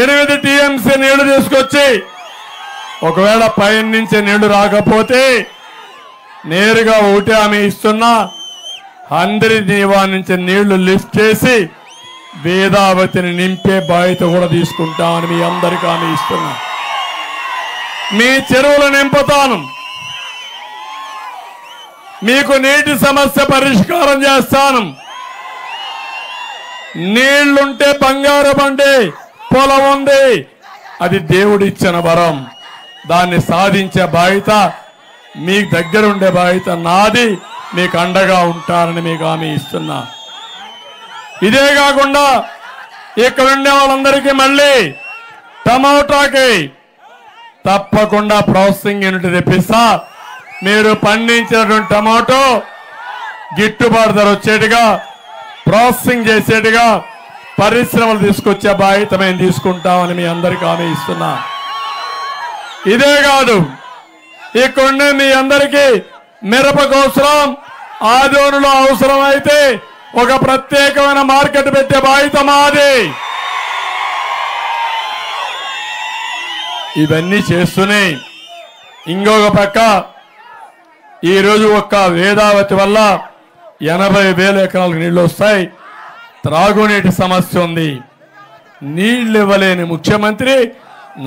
8 టీఎంసీ నీళ్లు తీసుకొచ్చి ఒకవేళ పైన నుంచి నీళ్లు రాకపోతే నేరుగా ఒకటి హామీ ఇస్తున్నా, అందరి దీవా నుంచి నీళ్లు లిఫ్ట్ చేసి వేదావతిని నింపే బాధ్యత కూడా తీసుకుంటామని మీ అందరికీ హామీ ఇస్తున్నా. మీ చెరువులు నింపుతాను. మీకు నీటి సమస్య పరిష్కారం చేస్తాను. నీళ్లుంటే బంగారు బండి, పొలం ఉంది, అది దేవుడిచ్చిన వరం. దాన్ని సాధించే బాధ్యత, మీకు దగ్గర ఉండే బాధ్యత నాది. మీకు అండగా ఉంటానని మీకు హామీ ఇస్తున్నా. ఇదే కాకుండా ఇక్కడ ఉండే వాళ్ళందరికీ మళ్ళీ టమోటాకి తప్పకుండా ప్రాసెసింగ్ యూనిట్ తెప్పిస్తా. మీరు పండించినటువంటి టమాటో గిట్టుబాటు ధర వచ్చేట్టుగా, ప్రాసెసింగ్ చేసేట్టుగా పరిశ్రమలు తీసుకొచ్చే బాధ్యత మేము తీసుకుంటామని మీ అందరికీ హామీ ఇస్తున్నా. ఇదే కాదు, ఇక్కడుండే మీ అందరికీ మిరపకు అవసరం, ఆదోనులో అవసరమైతే ఒక ప్రత్యేకమైన మార్కెట్ పెట్టే బాధ్యత మాది. ఇవన్నీ చేస్తూనే ఇంకొక పక్క ఈరోజు ఒక్క వేదావతి వల్ల 80,000 ఎకరాలకు నీళ్లు వస్తాయి. త్రాగునీటి సమస్య ఉంది. నీళ్లు ఇవ్వలేని ముఖ్యమంత్రి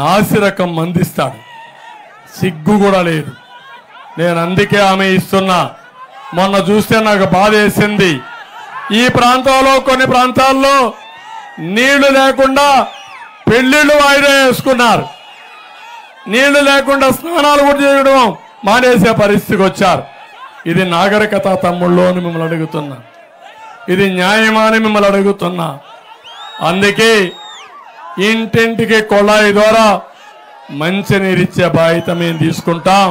నాసిరకం మందిస్తాడు. సిగ్గు కూడా లేదు. నేను అందుకే హామీ ఇస్తున్నా. మొన్న చూస్తే నాకు బాధ వేసింది. ఈ ప్రాంతంలో కొన్ని ప్రాంతాల్లో నీళ్లు లేకుండా పెళ్లిళ్ళు వాయిదా వేసుకున్నారు. నీళ్లు లేకుండా స్నానాలు కూడా చేయడం మానేసే పరిస్థితికి వచ్చారు. ఇది నాగరికత తమ్ముళ్ళు అని మిమ్మల్ని అడుగుతున్నా. ఇది న్యాయమా అని మిమ్మల్ని అడుగుతున్నా. అందుకే ఇంటింటికి కొళాయి ద్వారా మంచినీరిచ్చే బాధ్యత మేము తీసుకుంటాం.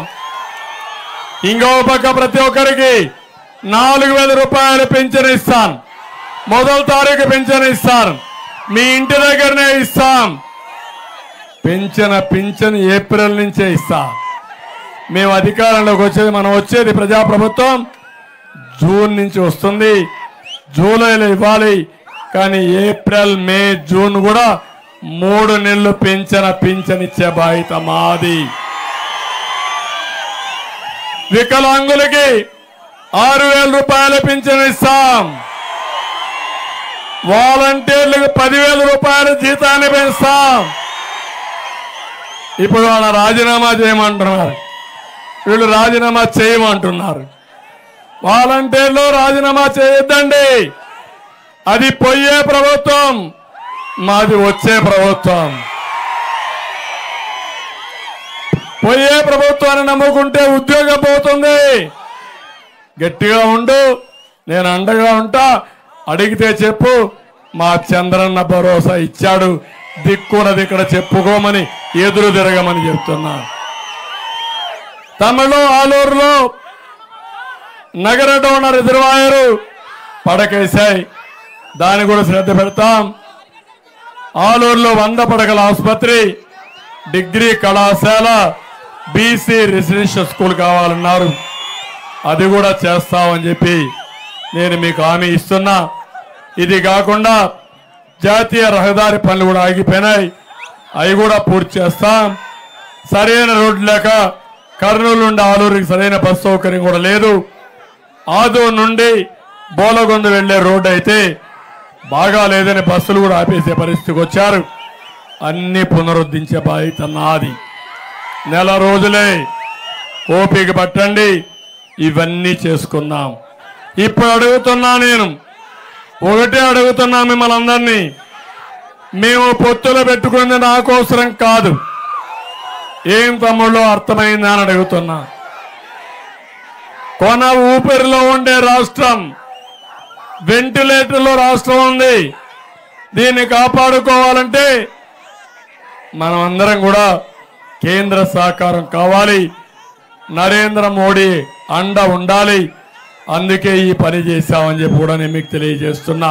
ఇంకో పక్క ప్రతి ఒక్కరికి 4,000 రూపాయలు పింఛన్ ఇస్తాను. మొదటి తారీఖు పింఛన్ ఇస్తాను. మీ ఇంటి దగ్గరనే ఇస్తాం. పింఛన్ ఏప్రిల్ నుంచే ఇస్తా. మేము అధికారంలోకి వచ్చేది, మనం వచ్చేది ప్రజాప్రభుత్వం జూన్ నుంచి వస్తుంది. జూలైలో ఇవ్వాలి. కానీ ఏప్రిల్, మే, జూన్ కూడా 3 నెలలు పింఛన్ ఇచ్చే బాధ్యత మాది. వికలాంగులకి 6,000 రూపాయలు పింఛన్ ఇస్తాం. వాలంటీర్లకు 10,000 రూపాయల జీతాన్ని పెంచుతాం. ఇప్పుడు వాళ్ళ రాజీనామా చేయమంటున్నారు, వీళ్ళు రాజీనామా చేయమంటున్నారు. వాలంటీర్లు రాజీనామా చేయొద్దండి. అది పోయే ప్రభుత్వం, మాది వచ్చే ప్రభుత్వం. పోయే ప్రభుత్వాన్ని నమ్ముకుంటే ఉద్యోగం పోతుంది. గట్టిగా ఉండు, నేను అండగా ఉంటా. అడిగితే చెప్పు. మా చంద్రన్న భరోసా ఇచ్చాడు. దిక్కున్నది ఇక్కడ చెప్పుకోమని, ఎదురు తిరగమని చెప్తున్నా. తమిళలో ఆలూరులో నగర డోన రిజర్వాయరు పడకేశాయి. దాన్ని కూడా శ్రద్ధ పెడతాం. ఆలూరులో 100 పడకల ఆసుపత్రి, డిగ్రీ కళాశాల, బీసీ రెసిడెన్షియల్ స్కూల్ కావాలన్నారు. అది కూడా చేస్తామని చెప్పి నేను మీకు హామీ ఇస్తున్నా. ఇది కాకుండా జాతీయ రహదారి పనులు కూడా ఆగిపోయినాయి. అవి కూడా పూర్తి చేస్తాం. సరైన రోడ్డు లేక కర్నూలు నుండి ఆలూరుకి సరైన బస్సు సౌకర్యం కూడా లేదు. ఆదూరు నుండి బోలగొంద వెళ్లే రోడ్డు అయితే బాగా లేదని బస్సులు కూడా ఆపేసే పరిస్థితికి వచ్చారు. అన్ని పునరుద్ధరించే బాధ్యత నాది. నెల రోజులే ఓపిక పట్టండి, ఇవన్నీ చేసుకుందాం. ఇప్పుడు అడుగుతున్నా, నేను ఒకటే అడుగుతున్నా మిమ్మల్ని అందరినీ, మేము పొత్తులు పెట్టుకున్నది నా కోసరం కాదు. ఏం తమ్ముళ్ళు అర్థమైందా అని అడుగుతున్నా. కొన ఊపిరిలో ఉండే రాష్ట్రం, వెంటిలేటర్లో రాష్ట్రం ఉంది. దీన్ని కాపాడుకోవాలంటే మనం అందరం కూడా కేంద్ర సహకారం కావాలి, నరేంద్ర మోడీ అండ ఉండాలి. అందుకే ఈ పని చేశామని చెప్పి కూడా నేను మీకు తెలియజేస్తున్నా.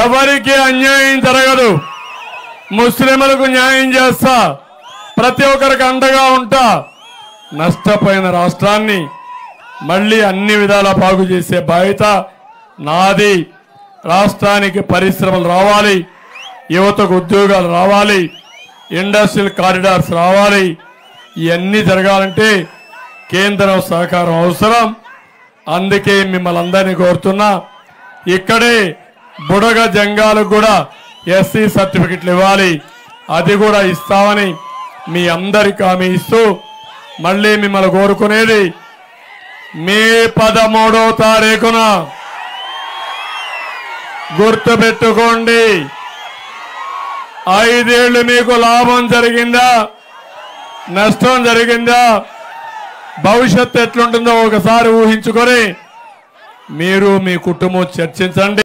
ఎవరికి అన్యాయం జరగదు, ముస్లింలకు న్యాయం చేస్తా, ప్రతి ఒక్కరికి అండగా ఉంటా. నష్టపోయిన రాష్ట్రాన్ని మళ్ళీ అన్ని విధాలా బాగు చేసే బాధ్యత నాది. రాష్ట్రానికి పరిశ్రమలు రావాలి, యువతకు ఉద్యోగాలు రావాలి, ఇండస్ట్రియల్ కారిడార్స్ రావాలి. ఇవన్నీ జరగాలంటే కేంద్రం సహకారం అవసరం. అందుకే మిమ్మల్ని అందరినీ కోరుతున్నా, ఇక్కడే బుడగ జంగాలకు కూడా ఎస్సీ సర్టిఫికెట్లు ఇవ్వాలి, అది కూడా ఇస్తామని మీ అందరికీ హామీ ఇస్తూ మళ్ళీ మిమ్మల్ని కోరుకునేది, మే 13వ తారీఖున గుర్తుపెట్టుకోండి. 5 ఏళ్లు మీకు లాభం జరిగిందా, నష్టం జరిగిందా, భవిష్యత్తు ఎట్లుంటుందో ఒకసారి ఊహించుకొని మీరు మీ కుటుంబం చర్చించండి.